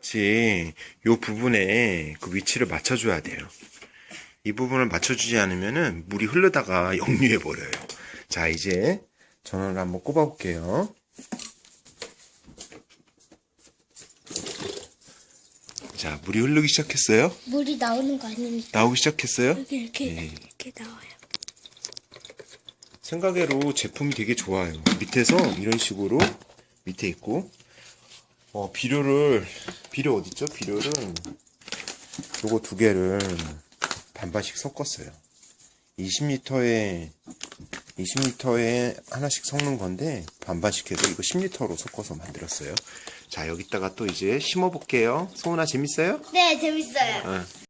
같이 이 부분에 그 위치를 맞춰줘야 돼요. 이 부분을 맞춰주지 않으면은 물이 흐르다가 역류해 버려요. 자, 이제 전원을 한번 꼽아 볼게요. 자, 물이 흐르기 시작했어요? 물이 나오는 거 아닙니까? 나오기 시작했어요? 이렇게 네. 이렇게 나와요. 생각외로 제품이 되게 좋아요. 밑에서 이런 식으로 밑에 있고, 비료 어딨죠? 비료를 요거 두 개를 반반씩 섞었어요. 20리터에 하나씩 섞는 건데 반반씩 해서 이거 10리터로 섞어서 만들었어요. 자, 여기다가 또 이제 심어 볼게요. 소은아, 재밌어요? 네, 재밌어요. 어.